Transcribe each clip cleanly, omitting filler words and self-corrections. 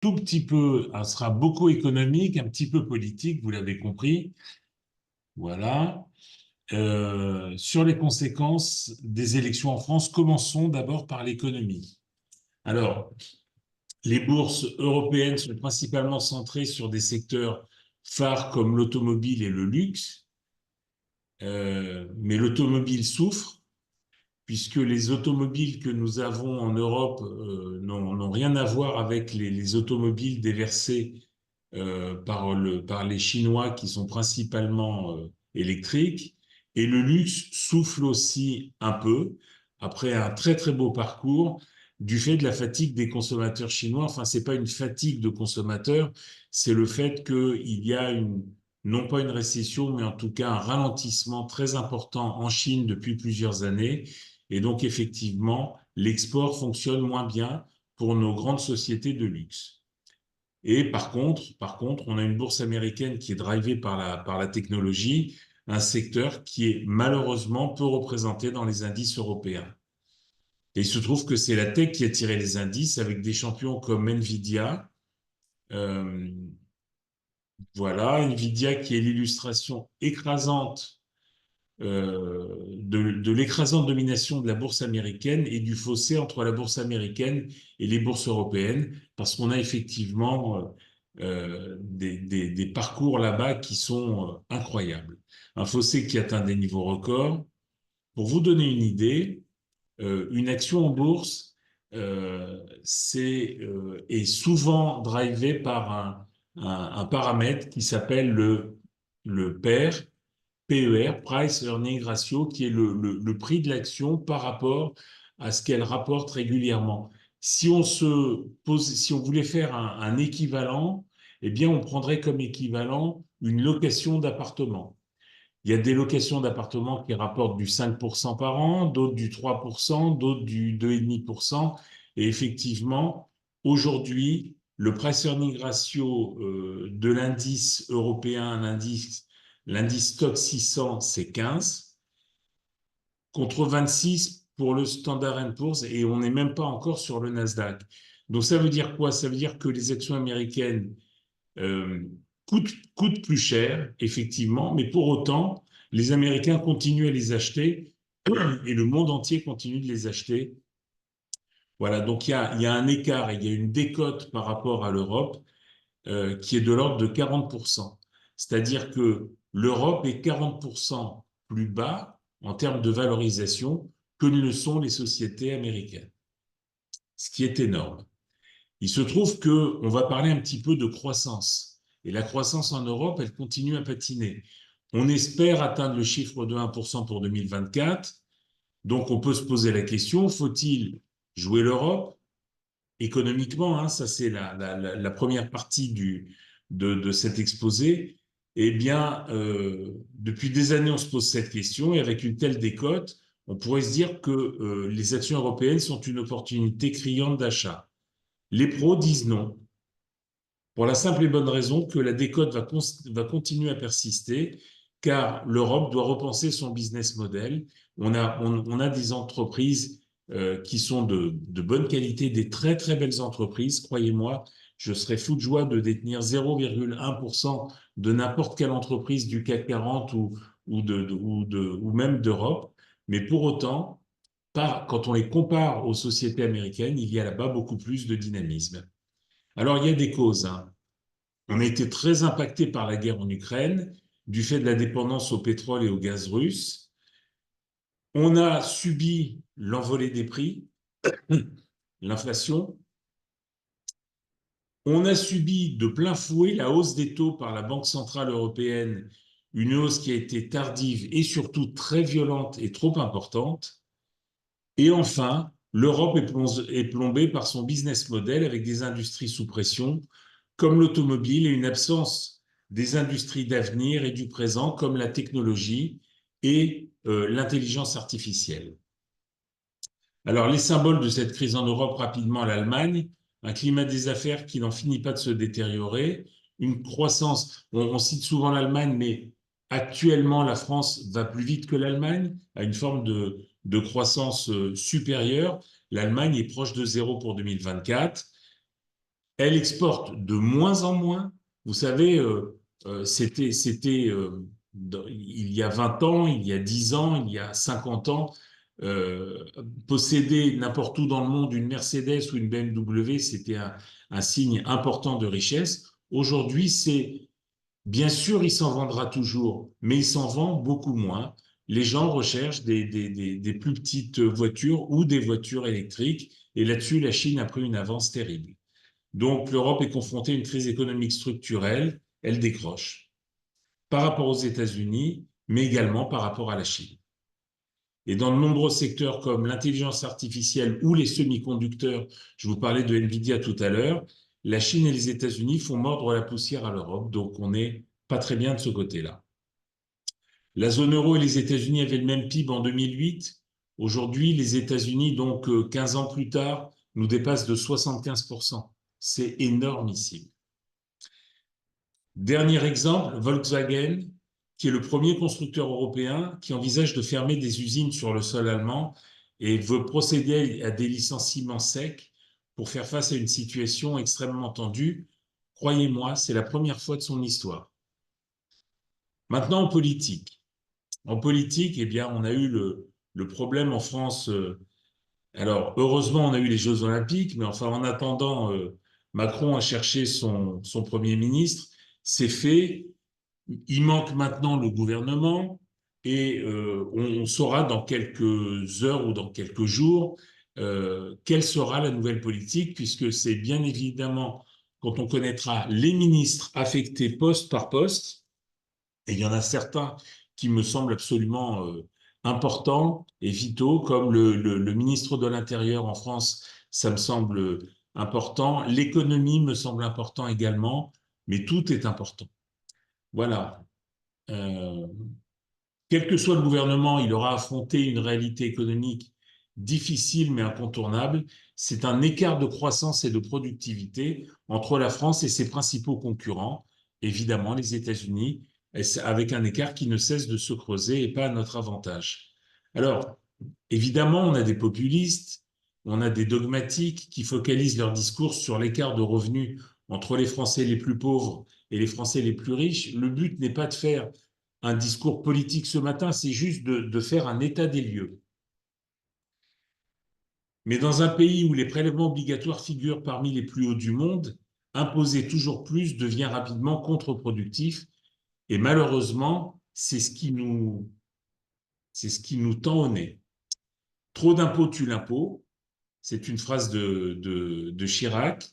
tout petit peu, elle sera beaucoup économique, un petit peu politique, vous l'avez compris. Voilà. Sur les conséquences des élections en France, commençons d'abord par l'économie. Alors, les bourses européennes sont principalement centrées sur des secteurs phares comme l'automobile et le luxe, mais l'automobile souffre puisque les automobiles que nous avons en Europe n'ont rien à voir avec les automobiles déversées par les Chinois qui sont principalement électriques. Et le luxe souffle aussi un peu après un très très beau parcours du fait de la fatigue des consommateurs chinois. Enfin, c'est pas une fatigue de consommateurs, c'est le fait qu'il y a non pas une récession, mais en tout cas un ralentissement très important en Chine depuis plusieurs années. Et donc, effectivement, l'export fonctionne moins bien pour nos grandes sociétés de luxe. Et par contre, on a une bourse américaine qui est drivée par la technologie, un secteur qui est malheureusement peu représenté dans les indices européens. Et il se trouve que c'est la tech qui a tiré les indices avec des champions comme Nvidia. Euh, voilà, Nvidia qui est l'illustration écrasante de l'écrasante domination de la bourse américaine et du fossé entre la bourse américaine et les bourses européennes, parce qu'on a effectivement des parcours là-bas qui sont incroyables. Un fossé qui atteint des niveaux records. Pour vous donner une idée, une action en bourse est souvent drivé par un paramètre qui s'appelle le PER, PER, Price Earning Ratio, qui est le prix de l'action par rapport à ce qu'elle rapporte régulièrement. Si on voulait faire un équivalent, eh bien, on prendrait comme équivalent une location d'appartement. Il y a des locations d'appartements qui rapportent du 5% par an, d'autres du 3%, d'autres du 2,5%. Et effectivement, aujourd'hui, le price earning ratio de l'indice européen, l'indice stock 600, c'est 15, contre 26 pour le Standard & Poor's, et on n'est même pas encore sur le Nasdaq. Donc ça veut dire quoi? Ça veut dire que les actions américaines euh, coûtent plus cher, effectivement, mais pour autant, les Américains continuent à les acheter et le monde entier continue de les acheter. Voilà, donc il y a un écart, il y a une décote par rapport à l'Europe qui est de l'ordre de 40%. C'est-à-dire que l'Europe est 40% plus bas en termes de valorisation que ne le sont les sociétés américaines, ce qui est énorme. Il se trouve qu'on va parler un petit peu de croissance. Et la croissance en Europe, elle continue à patiner. On espère atteindre le chiffre de 1% pour 2024. Donc, on peut se poser la question, faut-il jouer l'Europe économiquement, hein, ça c'est la première partie de cet exposé. Eh bien, depuis des années, on se pose cette question et avec une telle décote, on pourrait se dire que les actions européennes sont une opportunité criante d'achat. Les pros disent non, pour la simple et bonne raison que la décote va continuer à persister, car l'Europe doit repenser son business model. On a des entreprises qui sont de bonne qualité, des très très belles entreprises. Croyez-moi, je serais fou de joie de détenir 0,1% de n'importe quelle entreprise du CAC 40 ou même d'Europe. Mais pour autant, quand on les compare aux sociétés américaines, il y a là-bas beaucoup plus de dynamisme. Alors, il y a des causes, hein. On a été très impacté par la guerre en Ukraine, du fait de la dépendance au pétrole et au gaz russe. On a subi l'envolée des prix, l'inflation. On a subi de plein fouet la hausse des taux par la Banque centrale européenne, une hausse qui a été tardive et surtout très violente et trop importante. Et enfin, l'Europe est plombée par son business model avec des industries sous pression, comme l'automobile, et une absence des industries d'avenir et du présent, comme la technologie et l'intelligence artificielle. Alors, les symboles de cette crise en Europe, rapidement, l'Allemagne, un climat des affaires qui n'en finit pas de se détériorer, une croissance, on cite souvent l'Allemagne, mais actuellement, la France va plus vite que l'Allemagne, a une forme de croissance supérieure. L'Allemagne est proche de zéro pour 2024. Elle exporte de moins en moins. Vous savez, il y a 20 ans, il y a 10 ans, il y a 50 ans, euh, posséder n'importe où dans le monde une Mercedes ou une BMW, c'était un signe important de richesse. Aujourd'hui, c'est bien sûr, il s'en vendra toujours, mais il s'en vend beaucoup moins. Les gens recherchent des plus petites voitures ou des voitures électriques, et là-dessus, la Chine a pris une avance terrible. Donc, l'Europe est confrontée à une crise économique structurelle, elle décroche par rapport aux États-Unis, mais également par rapport à la Chine. Et dans de nombreux secteurs comme l'intelligence artificielle ou les semi-conducteurs, je vous parlais de Nvidia tout à l'heure, la Chine et les États-Unis font mordre la poussière à l'Europe, donc on n'est pas très bien de ce côté-là. La zone euro et les États-Unis avaient le même PIB en 2008. Aujourd'hui, les États-Unis, donc 15 ans plus tard, nous dépassent de 75%. C'est énormissime. Dernier exemple, Volkswagen, qui est le premier constructeur européen qui envisage de fermer des usines sur le sol allemand et veut procéder à des licenciements secs pour faire face à une situation extrêmement tendue. Croyez-moi, c'est la première fois de son histoire. Maintenant, en politique. En politique, eh bien, on a eu le problème en France. Alors, heureusement, on a eu les Jeux Olympiques, mais enfin, en attendant, Macron a cherché son Premier ministre. C'est fait. Il manque maintenant le gouvernement et on saura dans quelques heures ou dans quelques jours quelle sera la nouvelle politique, puisque c'est bien évidemment quand on connaîtra les ministres affectés poste par poste, et il y en a certains qui me semblent absolument importants et vitaux, comme le ministre de l'Intérieur en France, ça me semble important. L'économie me semble important également, mais tout est important. Voilà. Euh, Quel que soit le gouvernement, il aura affronté une réalité économique difficile mais incontournable. C'est un écart de croissance et de productivité entre la France et ses principaux concurrents, évidemment les États-Unis, avec un écart qui ne cesse de se creuser et pas à notre avantage. Alors, évidemment, on a des populistes, on a des dogmatiques qui focalisent leur discours sur l'écart de revenus entre les Français les plus pauvres et les Français les plus riches. Le but n'est pas de faire un discours politique ce matin, c'est juste de faire un état des lieux. Mais dans un pays où les prélèvements obligatoires figurent parmi les plus hauts du monde, imposer toujours plus devient rapidement contre-productif. Et malheureusement, c'est ce qui nous tend au nez. Trop d'impôts tue l'impôt. C'est une phrase de Chirac.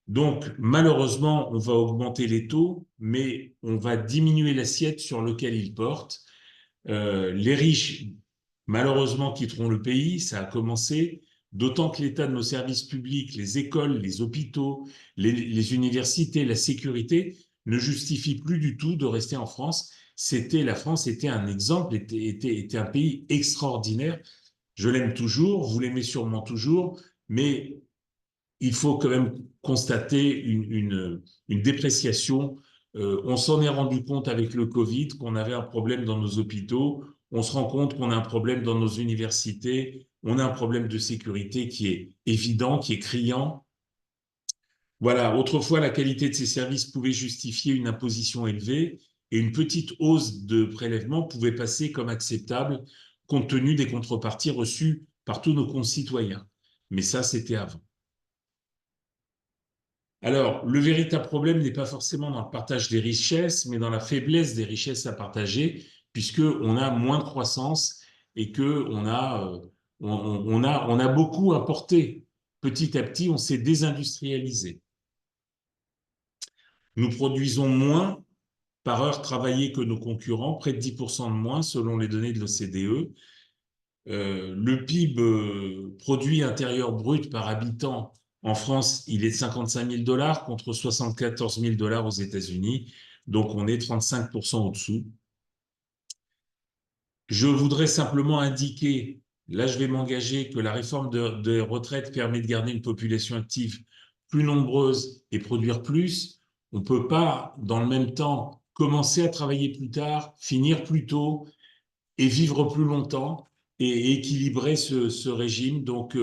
Donc, malheureusement, on va augmenter les taux, mais on va diminuer l'assiette sur laquelle ils portent. Les riches, malheureusement, quitteront le pays, ça a commencé, d'autant que l'état de nos services publics, les écoles, les hôpitaux, les universités, la sécurité ne justifie plus du tout de rester en France. La France était un exemple, était un pays extraordinaire. Je l'aime toujours, vous l'aimez sûrement toujours, mais il faut quand même constater une dépréciation. On s'en est rendu compte avec le Covid qu'on avait un problème dans nos hôpitaux. On se rend compte qu'on a un problème dans nos universités. On a un problème de sécurité qui est évident, qui est criant. Voilà, autrefois, la qualité de ces services pouvait justifier une imposition élevée et une petite hausse de prélèvement pouvait passer comme acceptable compte tenu des contreparties reçues par tous nos concitoyens. Mais ça, c'était avant. Alors, le véritable problème n'est pas forcément dans le partage des richesses, mais dans la faiblesse des richesses à partager, puisqu'on a moins de croissance et qu'on a, on a beaucoup importé. Petit à petit, on s'est désindustrialisé. Nous produisons moins par heure travaillée que nos concurrents, près de 10% de moins selon les données de l'OCDE. Le PIB, produit intérieur brut par habitant, en France, il est de 55 000 $ contre 74 000 $ aux États-Unis. Donc, on est 35% au-dessous. Je voudrais simplement indiquer, là, je vais m'engager, que la réforme des retraites permet de garder une population active plus nombreuse et produire plus. On ne peut pas, dans le même temps, commencer à travailler plus tard, finir plus tôt et vivre plus longtemps et équilibrer ce régime. Donc,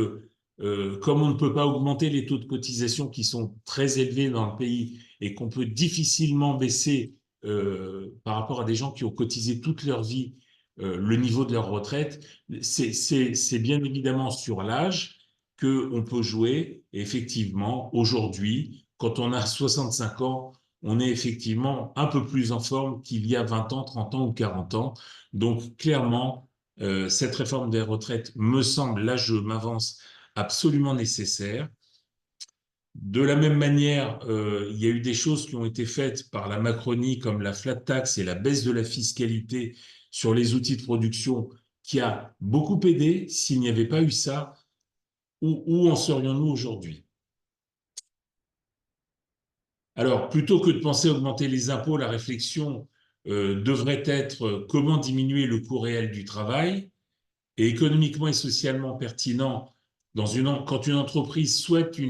comme on ne peut pas augmenter les taux de cotisation qui sont très élevés dans le pays et qu'on peut difficilement baisser par rapport à des gens qui ont cotisé toute leur vie le niveau de leur retraite, c'est bien évidemment sur l'âge qu'on peut jouer. Et effectivement, aujourd'hui, quand on a 65 ans, on est effectivement un peu plus en forme qu'il y a 20 ans, 30 ans ou 40 ans. Donc, clairement, cette réforme des retraites me semble, là je m'avance, absolument nécessaire. De la même manière, il y a eu des choses qui ont été faites par la Macronie, comme la flat tax et la baisse de la fiscalité sur les outils de production, qui a beaucoup aidé. S'il n'y avait pas eu ça, où en serions-nous aujourd'hui? Alors, plutôt que de penser augmenter les impôts, la réflexion devrait être comment diminuer le coût réel du travail et économiquement et socialement pertinent quand une entreprise souhaite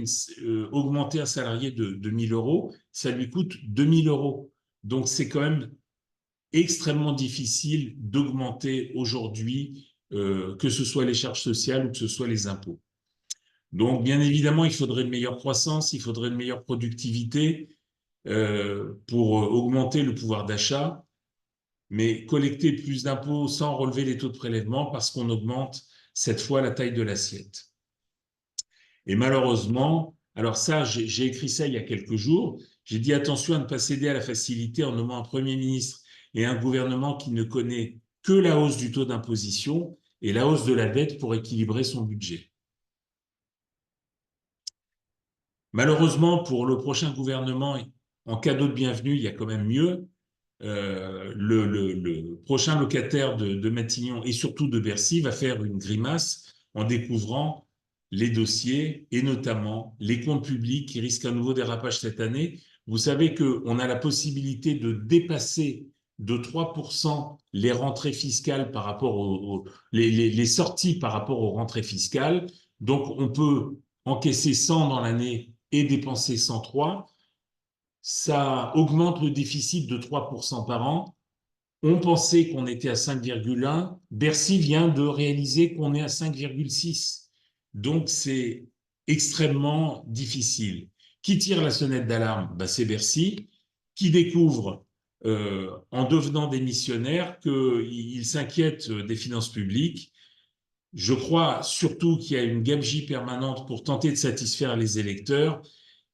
augmenter un salarié de 1 000 euros, ça lui coûte 2 000 euros. Donc, c'est quand même extrêmement difficile d'augmenter aujourd'hui, que ce soit les charges sociales ou que ce soit les impôts. Donc, bien évidemment, il faudrait une meilleure croissance, il faudrait une meilleure productivité pour augmenter le pouvoir d'achat, mais collecter plus d'impôts sans relever les taux de prélèvement parce qu'on augmente cette fois la taille de l'assiette. Et malheureusement, alors ça, j'ai écrit ça il y a quelques jours, j'ai dit attention à ne pas céder à la facilité en nommant un Premier ministre et un gouvernement qui ne connaît que la hausse du taux d'imposition et la hausse de la dette pour équilibrer son budget. Malheureusement, pour le prochain gouvernement, en cadeau de bienvenue, il y a quand même mieux. Le prochain locataire de Matignon et surtout de Bercy va faire une grimace en découvrant les dossiers et notamment les comptes publics qui risquent un nouveau dérapage cette année. Vous savez qu'on a la possibilité de dépasser de 3% les rentrées fiscales par rapport les sorties par rapport aux rentrées fiscales. Donc, on peut encaisser 100 dans l'année et dépenser 103. Ça augmente le déficit de 3% par an. On pensait qu'on était à 5,1. Bercy vient de réaliser qu'on est à 5,6. Donc, c'est extrêmement difficile. Qui tire la sonnette d'alarme? Ben, c'est Bercy, qui découvre, en devenant démissionnaire, qu'il s'inquiète des finances publiques. Je crois surtout qu'il y a une gabegie permanente pour tenter de satisfaire les électeurs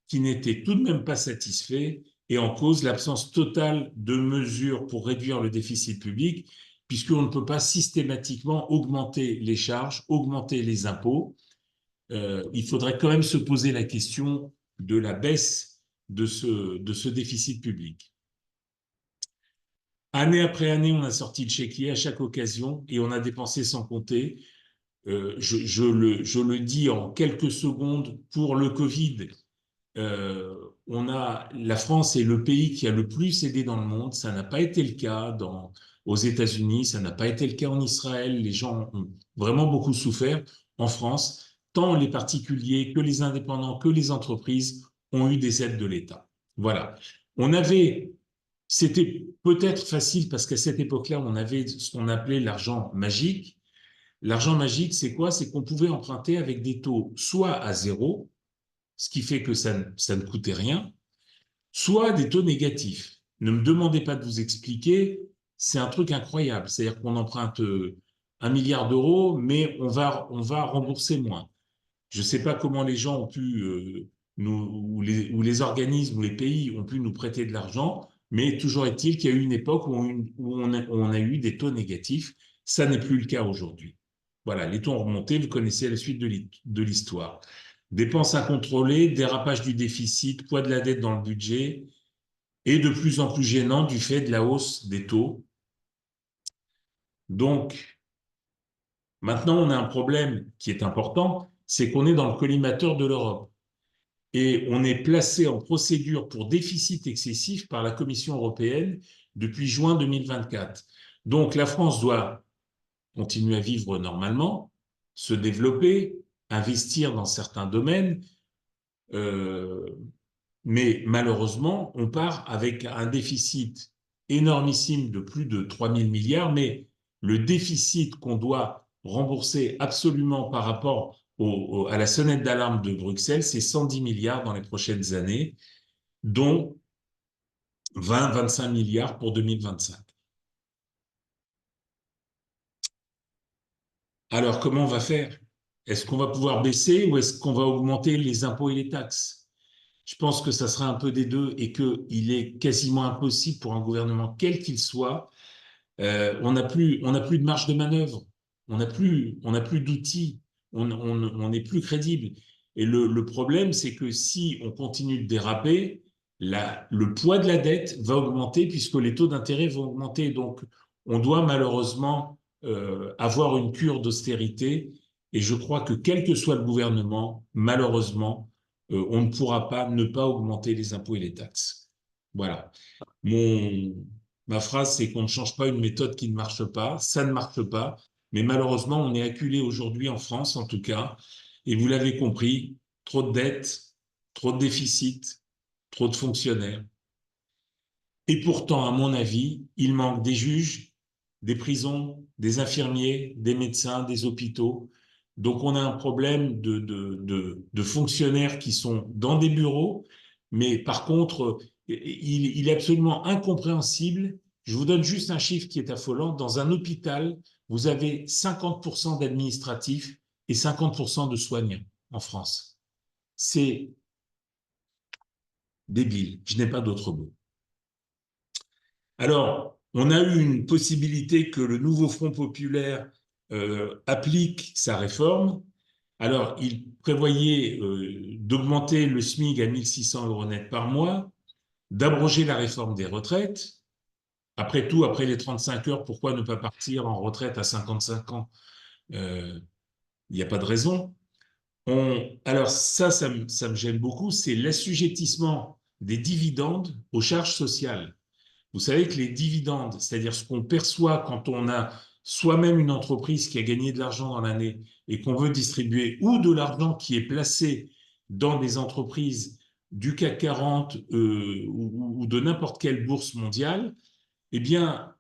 qui n'étaient tout de même pas satisfaits et en cause l'absence totale de mesures pour réduire le déficit public, puisqu'on ne peut pas systématiquement augmenter les charges, augmenter les impôts. Il faudrait quand même se poser la question de la baisse de ce déficit public. Année après année, on a sorti le chéquier à chaque occasion et on a dépensé sans compter. Je le dis en quelques secondes, pour le Covid, la France est le pays qui a le plus aidé dans le monde. Ça n'a pas été le cas aux États-Unis, ça n'a pas été le cas en Israël. Les gens ont vraiment beaucoup souffert. En France, tant les particuliers que les indépendants que les entreprises ont eu des aides de l'État. Voilà. C'était peut-être facile parce qu'à cette époque-là, on avait ce qu'on appelait l'argent magique. L'argent magique, c'est quoi? C'est qu'on pouvait emprunter avec des taux soit à zéro, ce qui fait que ça ne coûtait rien, soit des taux négatifs. Ne me demandez pas de vous expliquer, c'est un truc incroyable. C'est-à-dire qu'on emprunte 1 milliard d'euros, mais on va rembourser moins. Je ne sais pas comment les gens ont pu, ou les organismes ou les pays ont pu nous prêter de l'argent, mais toujours est-il qu'il y a eu une époque où on a eu des taux négatifs. Ça n'est plus le cas aujourd'hui. Voilà, les taux ont remonté, vous connaissez la suite de l'histoire. Dépenses incontrôlées, dérapage du déficit, poids de la dette dans le budget, et de plus en plus gênant du fait de la hausse des taux. Donc, maintenant, on a un problème qui est important, c'est qu'on est dans le collimateur de l'Europe. Et on est placé en procédure pour déficit excessif par la Commission européenne depuis juin 2024. Donc, la France doit continuer à vivre normalement, se développer, investir dans certains domaines, mais malheureusement, on part avec un déficit énormissime de plus de 3 000 milliards, mais le déficit qu'on doit rembourser absolument par rapport à la sonnette d'alarme de Bruxelles, c'est 110 milliards dans les prochaines années, dont 20-25 milliards pour 2025. Alors, comment on va faire? Est-ce qu'on va pouvoir baisser ou est-ce qu'on va augmenter les impôts et les taxes? Je pense que ça sera un peu des deux et qu'il est quasiment impossible pour un gouvernement, quel qu'il soit, on n'a plus de marge de manœuvre, on n'a plus d'outils, on n'est plus crédible. Et le problème, c'est que si on continue de déraper, le poids de la dette va augmenter puisque les taux d'intérêt vont augmenter. Donc, on doit malheureusement avoir une cure d'austérité. Et je crois que quel que soit le gouvernement, malheureusement, on ne pourra pas ne pas augmenter les impôts et les taxes. Voilà. Mon, Ma phrase, c'est qu'on ne change pas une méthode qui ne marche pas. Ça ne marche pas. Mais malheureusement, on est acculé aujourd'hui en France, en tout cas. Et vous l'avez compris, trop de dettes, trop de déficits, trop de fonctionnaires. Et pourtant, à mon avis, il manque des juges, des prisons, des infirmiers, des médecins, des hôpitaux. Donc, on a un problème de fonctionnaires qui sont dans des bureaux, mais par contre, il est absolument incompréhensible. Je vous donne juste un chiffre qui est affolant. Dans un hôpital, vous avez 50% d'administratifs et 50% de soignants en France. C'est débile. Je n'ai pas d'autre mot. Alors, on a eu une possibilité que le nouveau Front populaire applique sa réforme. Alors, il prévoyait d'augmenter le SMIC à 1600 euros net par mois, d'abroger la réforme des retraites. Après tout, après les 35 heures, pourquoi ne pas partir en retraite à 55 ans? Il n'y a pas de raison. Alors ça me gêne beaucoup, c'est l'assujettissement des dividendes aux charges sociales. Vous savez que les dividendes, c'est-à-dire ce qu'on perçoit quand on a soi-même une entreprise qui a gagné de l'argent dans l'année et qu'on veut distribuer, ou de l'argent qui est placé dans des entreprises du CAC 40 ou de n'importe quelle bourse mondiale, eh bien,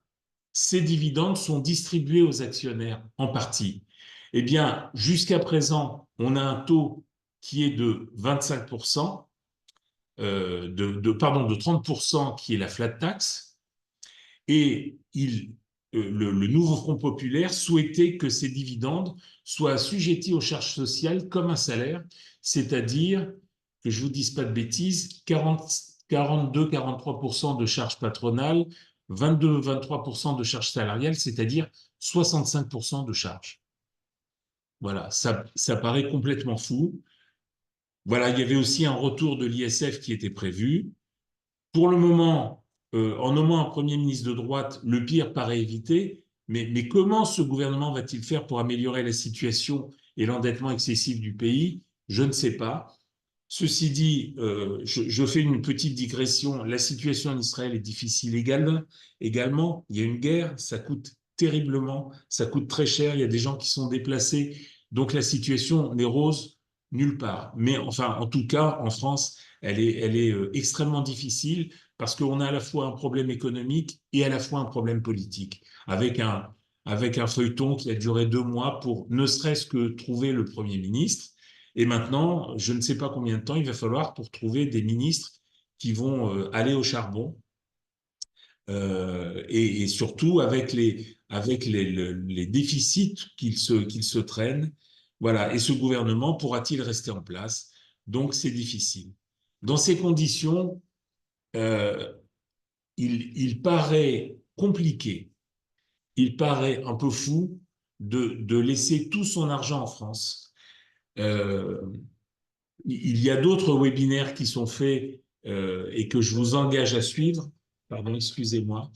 ces dividendes sont distribués aux actionnaires en partie. Eh bien, jusqu'à présent, on a un taux qui est de 25%, pardon, de 30% qui est la flat tax, et le nouveau Front populaire souhaitait que ces dividendes soient assujettis aux charges sociales comme un salaire, c'est-à-dire, que je ne vous dise pas de bêtises, 42-43% de charges patronales, 22-23% de charges salariales, c'est-à-dire 65% de charges. Voilà, ça paraît complètement fou. Voilà, il y avait aussi un retour de l'ISF qui était prévu. Pour le moment, en nommant un Premier ministre de droite, le pire paraît évité, mais comment ce gouvernement va-t-il faire pour améliorer la situation et l'endettement excessif du pays? Je ne sais pas. Ceci dit, je fais une petite digression. La situation en Israël est difficile également. Il y a une guerre, ça coûte terriblement, ça coûte très cher, il y a des gens qui sont déplacés. Donc la situation n'est rose nulle part. Mais enfin, en tout cas, en France, elle est extrêmement difficile parce qu'on a à la fois un problème économique et à la fois un problème politique, avec un feuilleton qui a duré 2 mois pour ne serait-ce que trouver le Premier ministre. Et maintenant, je ne sais pas combien de temps il va falloir pour trouver des ministres qui vont aller au charbon et surtout avec les déficits qu'ils se traînent. Voilà. Et ce gouvernement pourra-t-il rester en place? Donc, c'est difficile. Dans ces conditions, euh, il paraît compliqué, il paraît un peu fou de laisser tout son argent en France. Euh, il y a d'autres webinaires qui sont faits et que je vous engage à suivre. Pardon, excusez-moi.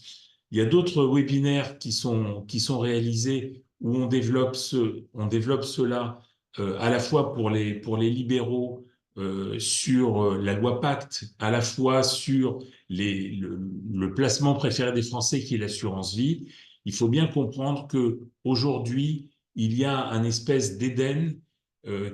Il y a d'autres webinaires qui sont réalisés où on développe cela à la fois pour les libéraux sur la loi Pacte, à la fois sur le placement préféré des Français qui est l'assurance vie. Il faut bien comprendre que aujourd'hui il y a un espèce d'Éden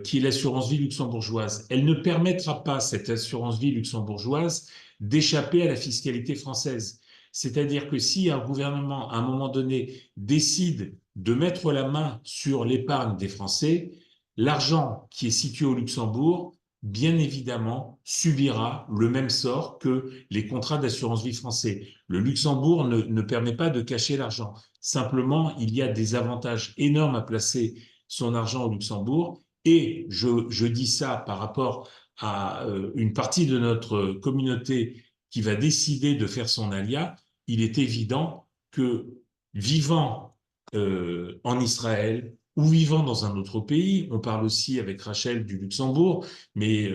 qui est l'assurance vie luxembourgeoise. Elle ne permettra pas, cette assurance vie luxembourgeoise, d'échapper à la fiscalité française. C'est-à-dire que si un gouvernement, à un moment donné, décide de mettre la main sur l'épargne des Français, l'argent qui est situé au Luxembourg, bien évidemment, subira le même sort que les contrats d'assurance vie français. Le Luxembourg ne permet pas de cacher l'argent. Simplement, il y a des avantages énormes à placer son argent au Luxembourg. Et je dis ça par rapport à une partie de notre communauté qui va décider de faire son alia. Il est évident que vivant en Israël ou vivant dans un autre pays, on parle aussi avec Rachel du Luxembourg, mais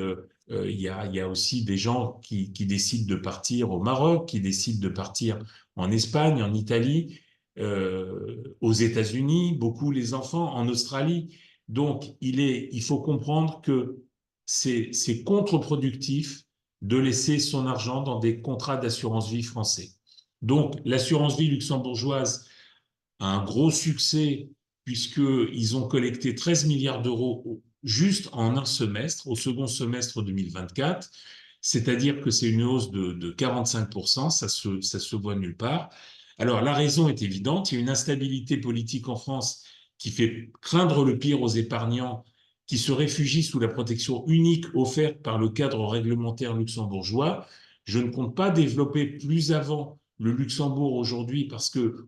il y a aussi des gens qui décident de partir au Maroc, qui décident de partir en Espagne, en Italie, aux États-Unis, beaucoup les enfants, en Australie. Donc, il faut comprendre que c'est contre-productif de laisser son argent dans des contrats d'assurance vie français. Donc, l'assurance vie luxembourgeoise a un gros succès puisqu'ils ont collecté 13 milliards d'euros juste en un semestre, au second semestre 2024, c'est-à-dire que c'est une hausse de 45%, ça se voit nulle part. Alors la raison est évidente, il y a une instabilité politique en France qui fait craindre le pire aux épargnants qui se réfugient sous la protection unique offerte par le cadre réglementaire luxembourgeois. Je ne compte pas développer plus avant le Luxembourg aujourd'hui parce que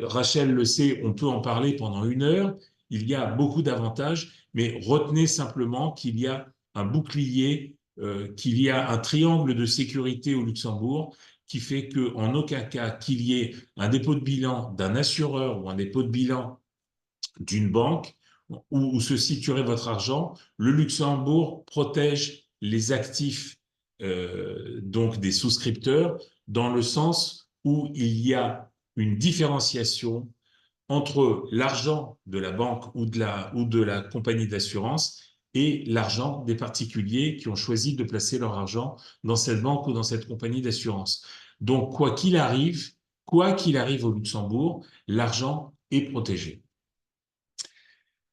Rachel le sait, on peut en parler pendant 1 heure. Il y a beaucoup d'avantages, mais retenez simplement qu'il y a un bouclier, qu'il y a un triangle de sécurité au Luxembourg qui fait qu'en aucun cas qu'il y ait un dépôt de bilan d'un assureur ou un dépôt de bilan d'une banque où se situerait votre argent, le Luxembourg protège les actifs donc des souscripteurs dans le sens où il y a une différenciation entre l'argent de la banque ou de la compagnie d'assurance et l'argent des particuliers qui ont choisi de placer leur argent dans cette banque ou dans cette compagnie d'assurance. Donc, quoi qu'il arrive au Luxembourg, l'argent est protégé.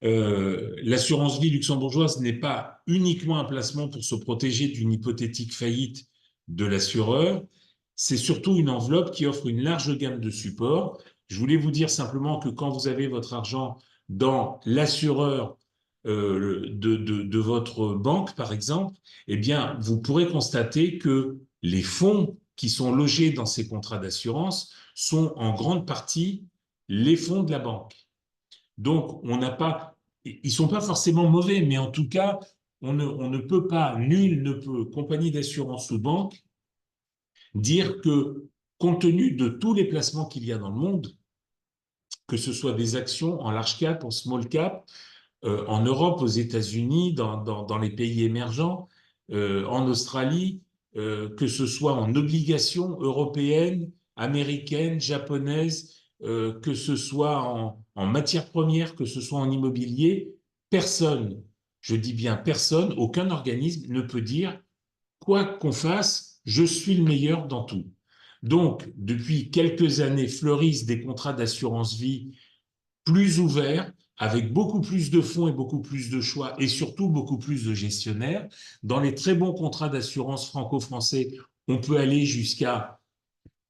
L'assurance vie luxembourgeoise n'est pas uniquement un placement pour se protéger d'une hypothétique faillite de l'assureur, c'est surtout une enveloppe qui offre une large gamme de supports. Je voulais vous dire simplement que quand vous avez votre argent dans l'assureur de votre banque, par exemple, eh bien, vous pourrez constater que les fonds qui sont logés dans ces contrats d'assurance sont en grande partie les fonds de la banque. Donc, on n'a pas, ils sont pas forcément mauvais, mais en tout cas, on ne peut pas, nul ne peut, compagnie d'assurance ou banque, dire que compte tenu de tous les placements qu'il y a dans le monde, que ce soit des actions en large cap, en small cap, en Europe, aux États-Unis, dans les pays émergents, en Australie, que ce soit en obligations européennes, américaines, japonaises, que ce soit en matières premières, que ce soit en immobilier, personne, je dis bien personne, aucun organisme ne peut dire quoi qu'on fasse, je suis le meilleur dans tout. Donc, depuis quelques années, fleurissent des contrats d'assurance vie plus ouverts, avec beaucoup plus de fonds et beaucoup plus de choix, et surtout beaucoup plus de gestionnaires. Dans les très bons contrats d'assurance franco-français, on peut aller jusqu'à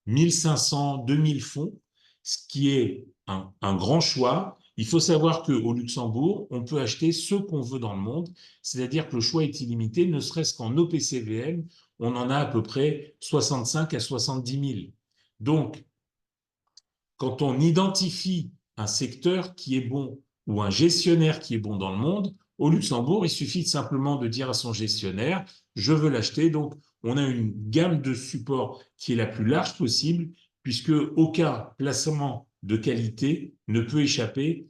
1500, 2000 fonds, ce qui est un grand choix. Il faut savoir qu'au Luxembourg, on peut acheter ce qu'on veut dans le monde, c'est-à-dire que le choix est illimité, ne serait-ce qu'en OPCVM, on en a à peu près 65 à 70 000. Donc, quand on identifie un secteur qui est bon ou un gestionnaire qui est bon dans le monde, au Luxembourg, il suffit simplement de dire à son gestionnaire, je veux l'acheter. Donc, on a une gamme de supports qui est la plus large possible, puisque aucun placement de qualité ne peut échapper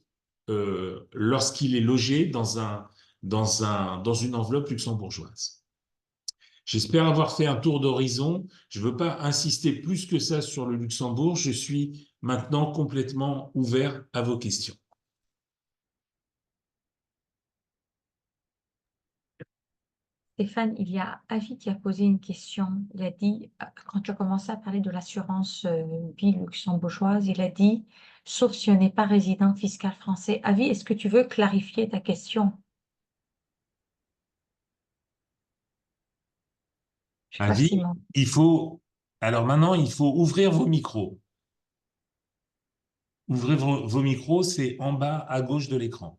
lorsqu'il est logé dans une enveloppe luxembourgeoise. J'espère avoir fait un tour d'horizon. Je ne veux pas insister plus que ça sur le Luxembourg. Je suis maintenant complètement ouvert à vos questions. Stéphane, il y a Avi qui a posé une question. Il a dit, quand tu as commencé à parler de l'assurance vie luxembourgeoise, il a dit, sauf si on n'est pas résident fiscal français. Avi, est-ce que tu veux clarifier ta question? Je sais pas si Avis, il faut. Alors maintenant, il faut ouvrir vos micros. Ouvrez vos micros, c'est en bas à gauche de l'écran.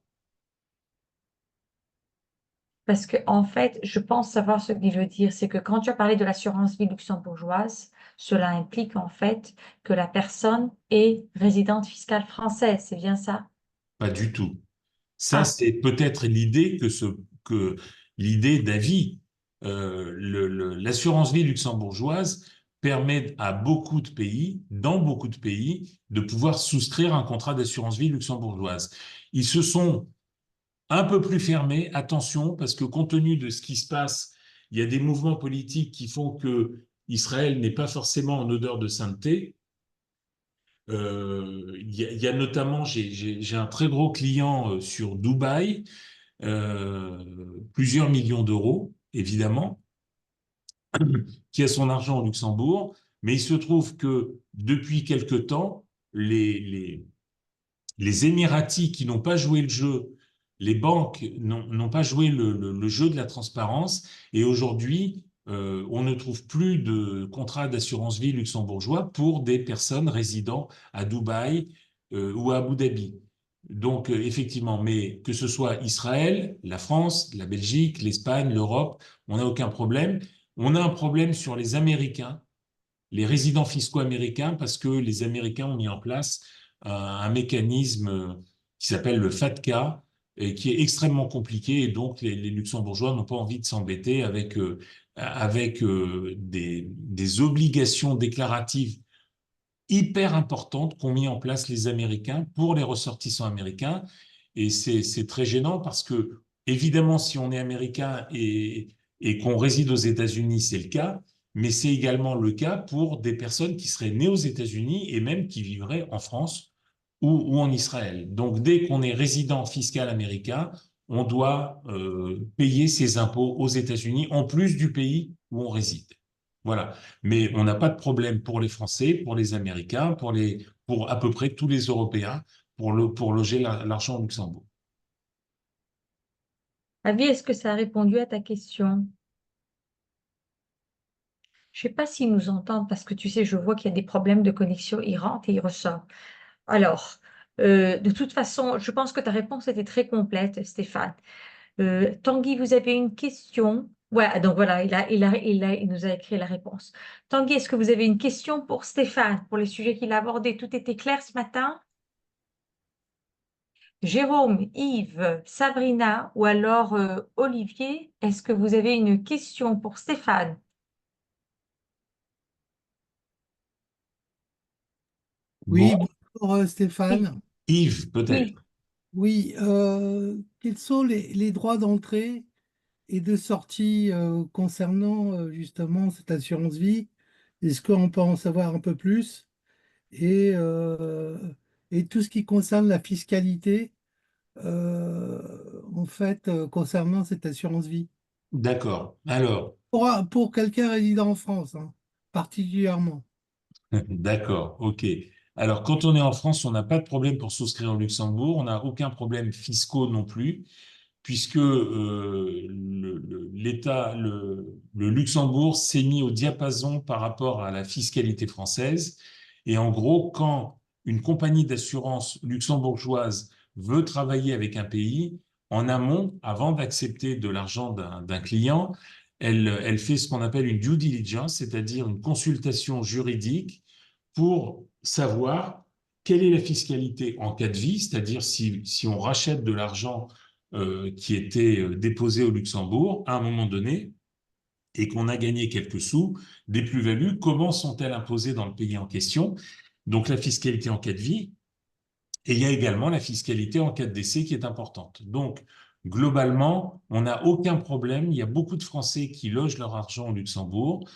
Parce que, en fait, je pense savoir ce qu'il veut dire. C'est que quand tu as parlé de l'assurance vie luxembourgeoise, cela implique en fait que la personne est résidente fiscale française. C'est bien ça? Pas du tout. Ça, Ah, c'est peut-être l'idée que l'idée d'avis. L'assurance vie luxembourgeoise permet à beaucoup de pays, dans beaucoup de pays, de pouvoir souscrire un contrat d'assurance vie luxembourgeoise. Ils se sont un peu plus fermés, attention, parce que compte tenu de ce qui se passe, il y a des mouvements politiques qui font que Israël n'est pas forcément en odeur de sainteté. Il y a notamment, j'ai un très gros client sur Dubaï, plusieurs millions d'euros, évidemment, qui a son argent au Luxembourg, mais il se trouve que depuis quelque temps, les Émiratis qui n'ont pas joué le jeu, les banques n'ont pas joué le jeu de la transparence, et aujourd'hui, on ne trouve plus de contrat d'assurance vie luxembourgeois pour des personnes résidant à Dubaï ou à Abu Dhabi. Donc, effectivement, mais que ce soit Israël, la France, la Belgique, l'Espagne, l'Europe, on n'a aucun problème. On a un problème sur les Américains, les résidents fiscaux américains, parce que les Américains ont mis en place un mécanisme qui s'appelle le FATCA, et qui est extrêmement compliqué, et donc les Luxembourgeois n'ont pas envie de s'embêter avec des obligations déclaratives hyper importantes qu'ont mis en place les Américains pour les ressortissants américains. Et c'est très gênant parce que, évidemment, si on est américain et qu'on réside aux États-Unis, c'est le cas, mais c'est également le cas pour des personnes qui seraient nées aux États-Unis et même qui vivraient en France ou en Israël. Donc, dès qu'on est résident fiscal américain, on doit payer ses impôts aux États-Unis en plus du pays où on réside. Voilà. Mais on n'a pas de problème pour les Français, pour les Américains, pour à peu près tous les Européens pour loger l'argent au Luxembourg. Avi, est-ce que ça a répondu à ta question? Je ne sais pas s'ils nous entendent parce que tu sais, je vois qu'il y a des problèmes de connexion. Il rentre et il ressort. Alors, de toute façon, je pense que ta réponse était très complète, Stéphane. Tanguy, vous avez une question? Ouais, donc voilà, il nous a écrit la réponse. Tanguy, est-ce que vous avez une question pour Stéphane, pour les sujets qu'il a abordés? Tout était clair ce matin? Jérôme, Yves, Sabrina ou alors Olivier, est-ce que vous avez une question pour Stéphane? Oui, Bon, bonjour Oui, Stéphane. Yves, oui. peut-être. Oui, quels sont les droits d'entrée et de sortie concernant justement cette assurance vie? Est-ce qu'on peut en savoir un peu plus? Et, euh, et tout ce qui concerne la fiscalité, en fait, concernant cette assurance vie. D'accord. Alors, Pour quelqu'un résidant en France, hein, particulièrement. d'accord, ok. Alors, quand on est en France, on n'a pas de problème pour souscrire au Luxembourg, on n'a aucun problème fiscaux non plus, puisque le Luxembourg s'est mis au diapason par rapport à la fiscalité française. Et en gros, quand une compagnie d'assurance luxembourgeoise veut travailler avec un pays, en amont, avant d'accepter de l'argent d'un client, elle fait ce qu'on appelle une due diligence, c'est-à-dire une consultation juridique pour savoir quelle est la fiscalité en cas de vie, c'est-à-dire si on rachète de l'argent qui était déposé au Luxembourg à un moment donné et qu'on a gagné quelques sous, des plus-values, comment sont-elles imposées dans le pays en question? Donc la fiscalité en cas de vie, et il y a également la fiscalité en cas de décès qui est importante. Donc globalement, on n'a aucun problème. Il y a beaucoup de Français qui logent leur argent au Luxembourg.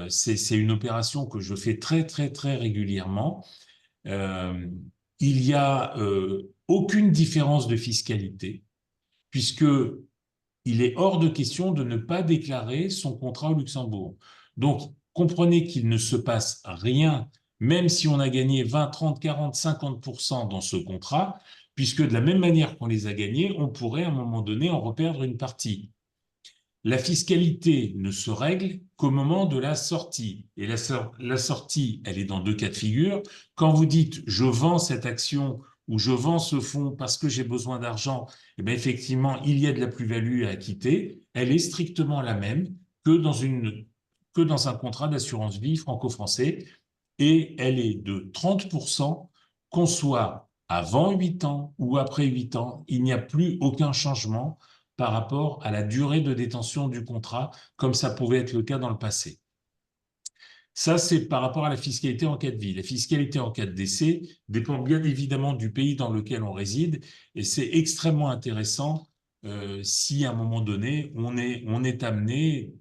C'est une opération que je fais très, très, très régulièrement. Euh, il y a aucune différence de fiscalité puisque il est hors de question de ne pas déclarer son contrat au Luxembourg. Donc, comprenez qu'il ne se passe rien, même si on a gagné 20, 30, 40, 50% dans ce contrat, puisque de la même manière qu'on les a gagnés, on pourrait à un moment donné en reperdre une partie. La fiscalité ne se règle qu'au moment de la sortie. Et la sortie, elle est dans deux cas de figure. Quand vous dites je vends cette action où je vends ce fonds parce que j'ai besoin d'argent, eh bien effectivement, il y a de la plus-value à acquitter, elle est strictement la même que dans un contrat d'assurance vie franco-français, et elle est de 30%, qu'on soit avant 8 ans ou après 8 ans, il n'y a plus aucun changement par rapport à la durée de détention du contrat, comme ça pouvait être le cas dans le passé. Ça, c'est par rapport à la fiscalité en cas de vie. La fiscalité en cas de décès dépend bien évidemment du pays dans lequel on réside, et c'est extrêmement intéressant si à un moment donné, on est amené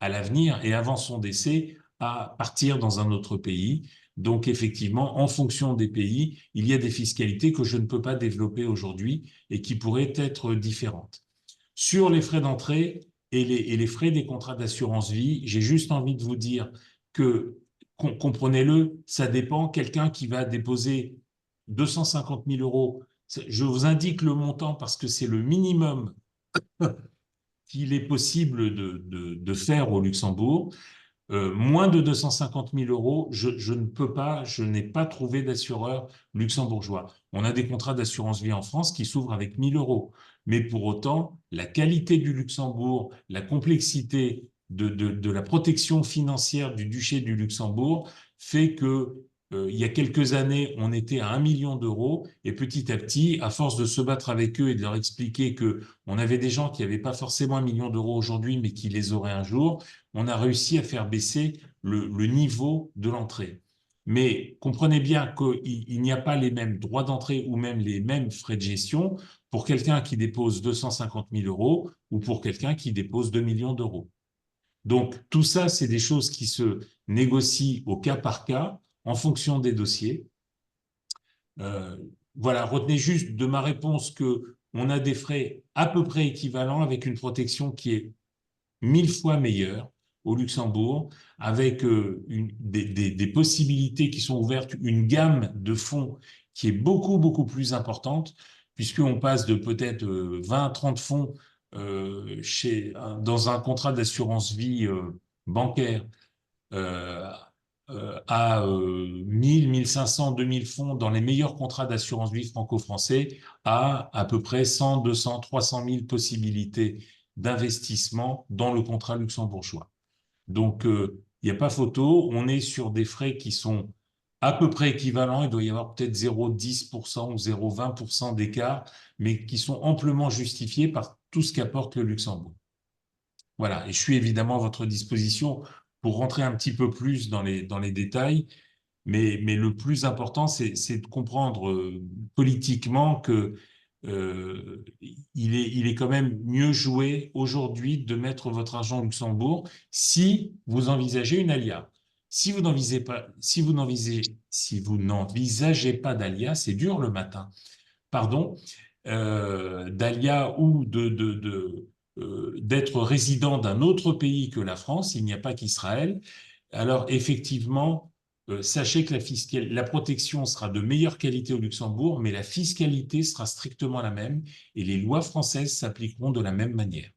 à l'avenir et avant son décès à partir dans un autre pays. Donc effectivement, en fonction des pays, il y a des fiscalités que je ne peux pas développer aujourd'hui et qui pourraient être différentes. Sur les frais d'entrée et les frais des contrats d'assurance vie, j'ai juste envie de vous dire que, comprenez-le, ça dépend. Quelqu'un qui va déposer 250 000 euros, je vous indique le montant parce que c'est le minimum qu'il est possible de faire au Luxembourg. Moins de 250 000 euros, je ne peux pas, je n'ai pas trouvé d'assureur luxembourgeois. On a des contrats d'assurance vie en France qui s'ouvrent avec 1 000 euros. Mais pour autant, la qualité du Luxembourg, la complexité de la protection financière du duché du Luxembourg fait que il y a quelques années, on était à 1 million d'euros et petit à petit, à force de se battre avec eux et de leur expliquer que on avait des gens qui n'avaient pas forcément 1 million d'euros aujourd'hui, mais qui les auraient un jour, on a réussi à faire baisser le niveau de l'entrée. Mais comprenez bien qu'il n'y a pas les mêmes droits d'entrée ou même les mêmes frais de gestion pour quelqu'un qui dépose 250 000 euros ou pour quelqu'un qui dépose 2 millions d'euros. Donc, tout ça, c'est des choses qui se négocient au cas par cas en fonction des dossiers. Voilà, retenez juste de ma réponse que on a des frais à peu près équivalents avec une protection qui est 1000 fois meilleure au Luxembourg, avec des possibilités qui sont ouvertes, une gamme de fonds qui est beaucoup, beaucoup plus importante, puisqu'on passe de peut-être 20, 30 fonds dans un contrat d'assurance vie bancaire euh, à 1000, 1500, 2000 fonds dans les meilleurs contrats d'assurance vie franco-français à peu près 100, 200, 300 000 possibilités d'investissement dans le contrat luxembourgeois. Donc, il n'y a pas photo, on est sur des frais qui sont à peu près équivalents, il doit y avoir peut-être 0,10% ou 0,20% d'écart, mais qui sont amplement justifiés par tout ce qu'apporte le Luxembourg. Voilà, et je suis évidemment à votre disposition pour rentrer un petit peu plus dans les détails, mais le plus important, c'est de comprendre politiquement que il est quand même mieux joué aujourd'hui de mettre votre argent au Luxembourg si vous envisagez une alia. Si vous n'envisagez pas, si vous n'envisagez pas d'alia, c'est dur le matin, pardon, d'alia ou d'être résident d'un autre pays que la France, il n'y a pas qu'Israël, alors effectivement, sachez que la protection sera de meilleure qualité au Luxembourg, mais la fiscalité sera strictement la même et les lois françaises s'appliqueront de la même manière.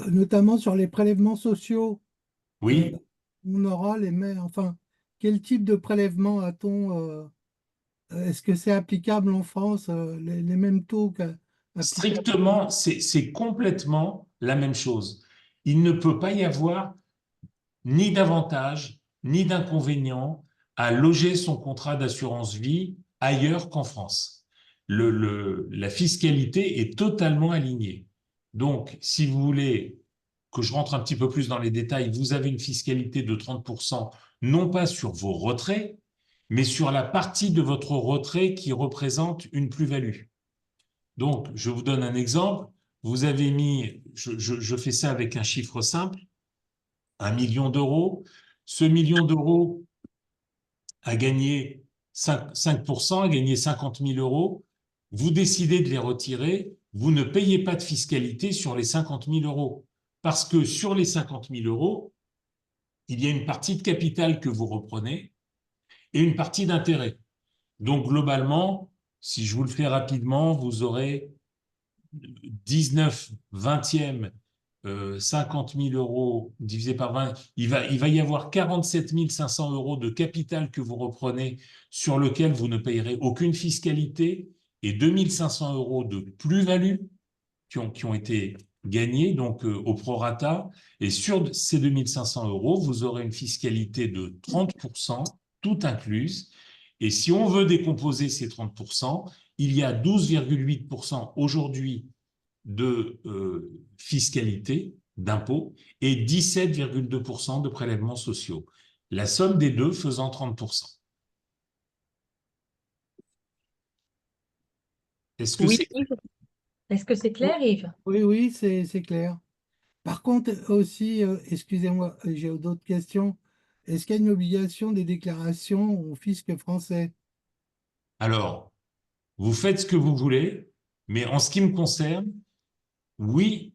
Notamment sur les prélèvements sociaux. euh, Oui, on aura les mêmes. Enfin, quel type de prélèvement a-t-on est-ce que c'est applicable en France, les mêmes taux applicables? strictement, c'est complètement la même chose. Il ne peut pas y avoir ni d'avantage, ni d'inconvénient à loger son contrat d'assurance vie ailleurs qu'en France. La fiscalité est totalement alignée. Donc, si vous voulez que je rentre un petit peu plus dans les détails, vous avez une fiscalité de 30%, non pas sur vos retraits, mais sur la partie de votre retrait qui représente une plus-value. Donc, je vous donne un exemple. Vous avez mis, je fais ça avec un chiffre simple, 1 million d'euros. Ce million d'euros a gagné 5%, a gagné 50 000 euros. Vous décidez de les retirer, vous ne payez pas de fiscalité sur les 50 000 euros. Parce que sur les 50 000 euros, il y a une partie de capital que vous reprenez et une partie d'intérêt. Donc, globalement, si je vous le fais rapidement, vous aurez 19 vingtièmes 50 000 euros divisé par 20, il va y avoir 47 500 euros de capital que vous reprenez sur lequel vous ne payerez aucune fiscalité et 2 500 euros de plus-value qui ont été gagnés donc au prorata. Et sur ces 2 500 euros, vous aurez une fiscalité de 30%, tout incluse. Et si on veut décomposer ces 30%, il y a 12,8% aujourd'hui de fiscalité, d'impôts, et 17,2% de prélèvements sociaux. La somme des deux faisant 30%. Est-ce que Oui, c'est... Yves. Est-ce que c'est clair, Yves? Oui, oui, c'est clair. Par contre, aussi, excusez-moi, j'ai d'autres questions. Est-ce qu'il y a une obligation des déclarations au fisc français? Alors, vous faites ce que vous voulez, mais en ce qui me concerne, oui,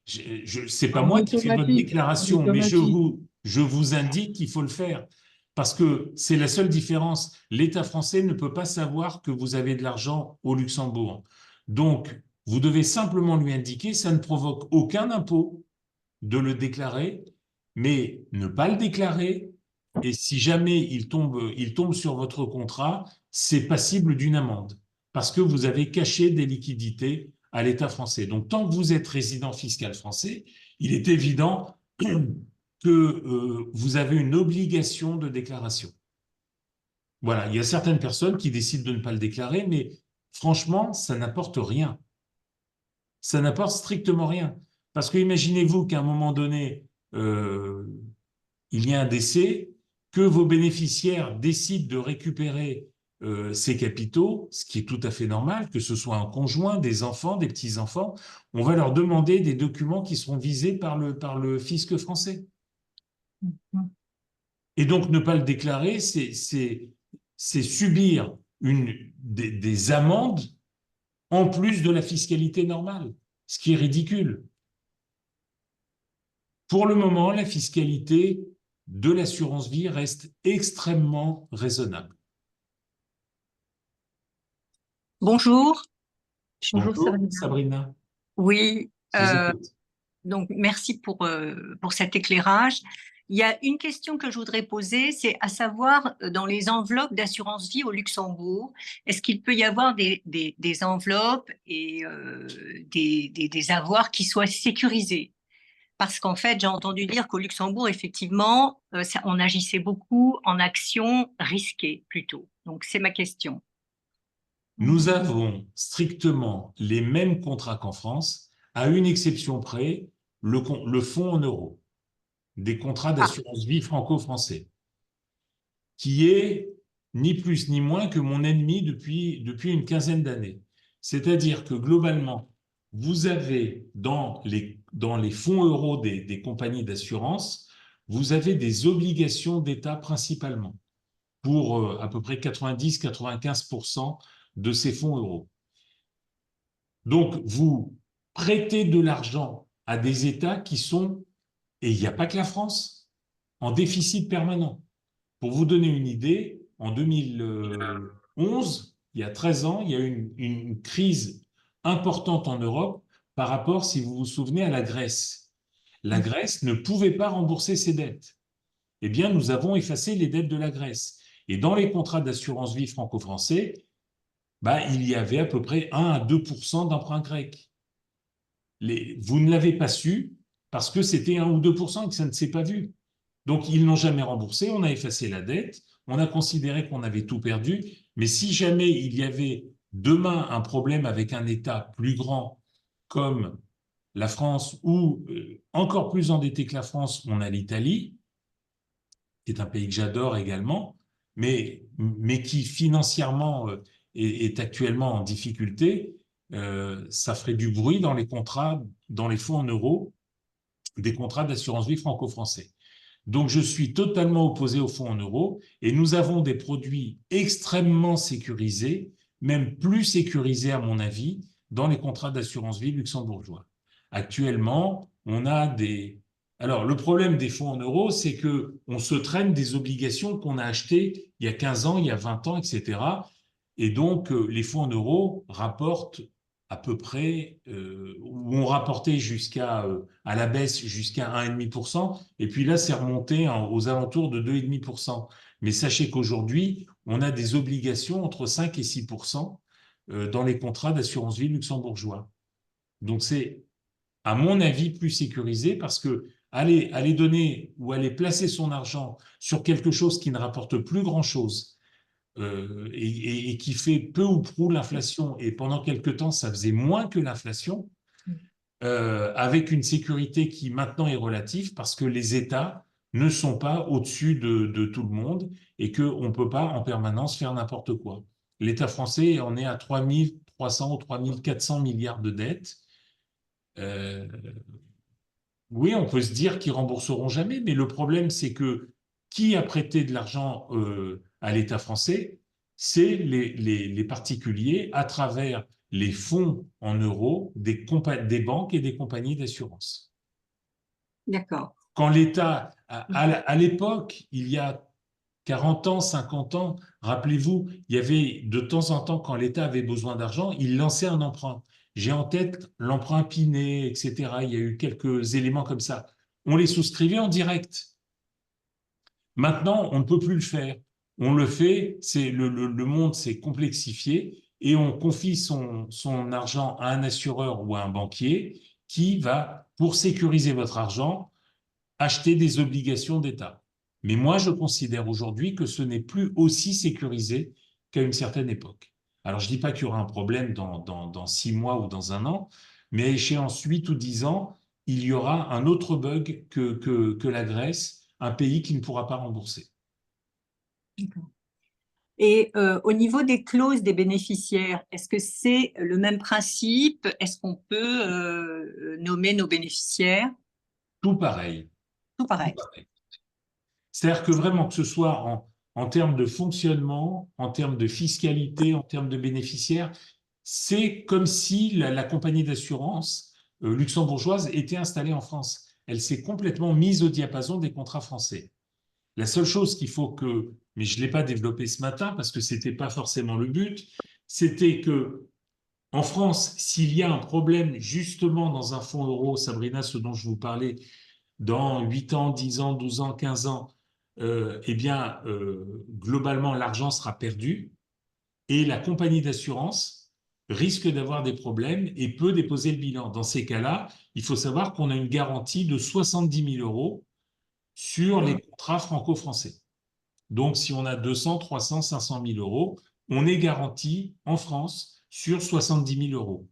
c'est pas En moi qui fais votre automatique, en déclaration, mais automatique. je vous indique qu'il faut le faire. Parce que c'est la seule différence. L'État français ne peut pas savoir que vous avez de l'argent au Luxembourg. Donc, vous devez simplement lui indiquer, ça ne provoque aucun impôt de le déclarer, mais ne pas le déclarer. Et si jamais il tombe sur votre contrat, c'est passible d'une amende parce que vous avez caché des liquidités à l'État français. Donc, tant que vous êtes résident fiscal français, il est évident que vous avez une obligation de déclaration. Voilà, il y a certaines personnes qui décident de ne pas le déclarer, mais franchement, ça n'apporte rien. Ça n'apporte strictement rien. Parce que imaginez-vous qu'à un moment donné, il y a un décès, que vos bénéficiaires décident de récupérer ces capitaux, ce qui est tout à fait normal, que ce soit un conjoint, des enfants, des petits-enfants, on va leur demander des documents qui seront visés par le fisc français. Et donc, ne pas le déclarer, c'est subir des amendes en plus de la fiscalité normale, ce qui est ridicule. Pour le moment, la fiscalité de l'assurance vie reste extrêmement raisonnable. Bonjour. Bonjour, Bonjour, Sabrina. Sabrina. Oui, Je vous écoute. donc merci pour cet éclairage. Il y a une question que je voudrais poser, c'est à savoir dans les enveloppes d'assurance vie au Luxembourg, est-ce qu'il peut y avoir des enveloppes et des avoirs qui soient sécurisés? Parce qu'en fait, j'ai entendu dire qu'au Luxembourg, effectivement, on agissait beaucoup en actions risquées plutôt. Donc c'est ma question. Nous avons strictement les mêmes contrats qu'en France, à une exception près, le fonds en euros, des contrats d'assurance vie franco-français, qui est ni plus ni moins que mon ennemi depuis une quinzaine d'années. C'est-à-dire que globalement, vous avez dans les fonds euros des compagnies d'assurance, vous avez des obligations d'État principalement pour à peu près 90-95% de ces fonds euros. Donc, vous prêtez de l'argent à des États qui sont, et il n'y a pas que la France, en déficit permanent. Pour vous donner une idée, en 2011, il y a 13 ans, il y a eu une crise importante en Europe par rapport, si vous vous souvenez, à la Grèce. La Grèce ne pouvait pas rembourser ses dettes. Eh bien, nous avons effacé les dettes de la Grèce. Et dans les contrats d'assurance vie franco-français, il y avait à peu près 1 à 2% d'emprunts grecs. Vous ne l'avez pas su parce que c'était 1 ou 2% et que ça ne s'est pas vu. Donc, ils n'ont jamais remboursé, on a effacé la dette, on a considéré qu'on avait tout perdu, mais si jamais il y avait demain un problème avec un État plus grand comme la France ou encore plus endetté que la France, on a l'Italie, qui est un pays que j'adore également, mais qui financièrement est actuellement en difficulté, ça ferait du bruit dans les contrats, dans les fonds en euros, des contrats d'assurance vie franco-français. Donc, je suis totalement opposé aux fonds en euros et nous avons des produits extrêmement sécurisés, même plus sécurisés à mon avis, dans les contrats d'assurance vie luxembourgeois. Actuellement, on a des... Alors, le problème des fonds en euros, c'est qu'on se traîne des obligations qu'on a achetées il y a 15 ans, il y a 20 ans, etc. Et donc, les fonds en euros rapportent à peu près, où on rapportait à la baisse jusqu'à 1,5%, et puis là, c'est remonté aux alentours de 2,5%. Mais sachez qu'aujourd'hui, on a des obligations entre 5 et 6% dans les contrats d'assurance vie luxembourgeois. Donc c'est, à mon avis, plus sécurisé parce que aller donner ou aller placer son argent sur quelque chose qui ne rapporte plus grand-chose et qui fait peu ou prou l'inflation, et pendant quelque temps, ça faisait moins que l'inflation, avec une sécurité qui maintenant est relative parce que les États ne sont pas au-dessus de tout le monde et qu'on ne peut pas en permanence faire n'importe quoi. L'État français en est à 3 300 ou 3 400 milliards de dettes. Oui, on peut se dire qu'ils rembourseront jamais, mais le problème, c'est que qui a prêté de l'argent à l'État français? C'est les particuliers à travers les fonds en euros des banques et des compagnies d'assurance. D'accord. Quand l'État, à l'époque, il y a 40 ans, 50 ans, rappelez-vous, il y avait de temps en temps, quand l'État avait besoin d'argent, il lançait un emprunt. J'ai en tête l'emprunt Pinet, etc. Il y a eu quelques éléments comme ça. On les souscrivait en direct. Maintenant, on ne peut plus le faire. On le fait, le monde s'est complexifié et on confie son argent à un assureur ou à un banquier qui va, pour sécuriser votre argent, acheter des obligations d'État. Mais moi, je considère aujourd'hui que ce n'est plus aussi sécurisé qu'à une certaine époque. Alors, je ne dis pas qu'il y aura un problème dans 6 mois ou dans 1 an, mais à échéance 8 ou 10 ans, il y aura un autre bug que la Grèce, un pays qui ne pourra pas rembourser. Et au niveau des clauses des bénéficiaires, est-ce que c'est le même principe? Est-ce qu'on peut nommer nos bénéficiaires? Tout pareil. Tout pareil. C'est-à-dire que vraiment, que ce soit en termes de fonctionnement, en termes de fiscalité, en termes de bénéficiaires, c'est comme si la compagnie d'assurance luxembourgeoise était installée en France. Elle s'est complètement mise au diapason des contrats français. La seule chose qu'il faut que, mais je ne l'ai pas développé ce matin parce que ce n'était pas forcément le but, c'était que en France, s'il y a un problème justement dans un fonds euro, Sabrina, ce dont je vous parlais, dans 8 ans, 10 ans, 12 ans, 15 ans, globalement, l'argent sera perdu et la compagnie d'assurance risque d'avoir des problèmes et peut déposer le bilan. Dans ces cas-là, il faut savoir qu'on a une garantie de 70 000 € sur les contrats franco-français. Donc, si on a 200, 300, 500 000 €, on est garanti en France sur 70 000 €.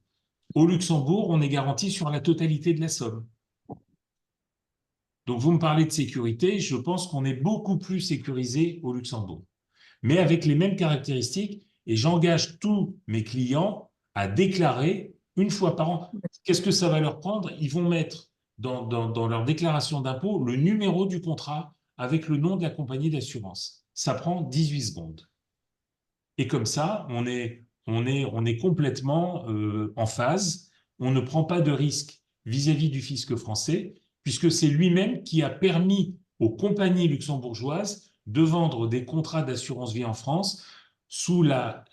Au Luxembourg, on est garanti sur la totalité de la somme. Donc, vous me parlez de sécurité, je pense qu'on est beaucoup plus sécurisé au Luxembourg, mais avec les mêmes caractéristiques, et j'engage tous mes clients à déclarer une fois par an. Qu'est-ce que ça va leur prendre? Ils vont mettre dans leur déclaration d'impôt le numéro du contrat avec le nom de la compagnie d'assurance. Ça prend 18 secondes. Et comme ça, on est complètement en phase. On ne prend pas de risque vis-à-vis du fisc français, puisque c'est lui-même qui a permis aux compagnies luxembourgeoises de vendre des contrats d'assurance vie en France sous la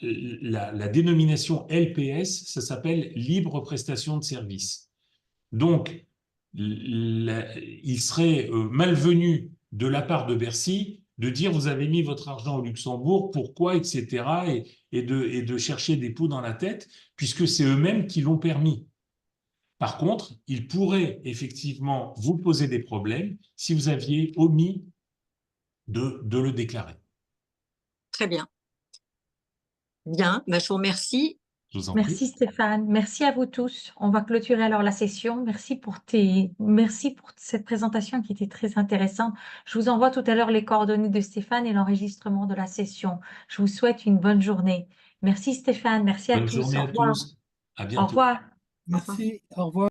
dénomination LPS, ça s'appelle libre prestation de services. Donc, il serait malvenu de la part de Bercy de dire vous avez mis votre argent au Luxembourg, pourquoi, etc., et de chercher des poux dans la tête, puisque c'est eux-mêmes qui l'ont permis. Par contre, ils pourraient effectivement vous poser des problèmes si vous aviez omis de le déclarer. Très bien. Bien, ben, je vous remercie. Je vous en prie. Merci Stéphane, merci à vous tous. On va clôturer alors la session. Merci pour cette présentation qui était très intéressante. Je vous envoie tout à l'heure les coordonnées de Stéphane et l'enregistrement de la session. Je vous souhaite une bonne journée. Merci Stéphane, merci à Bonne tous. journée Au à revoir. tous. À Au bientôt. revoir. Merci, au revoir.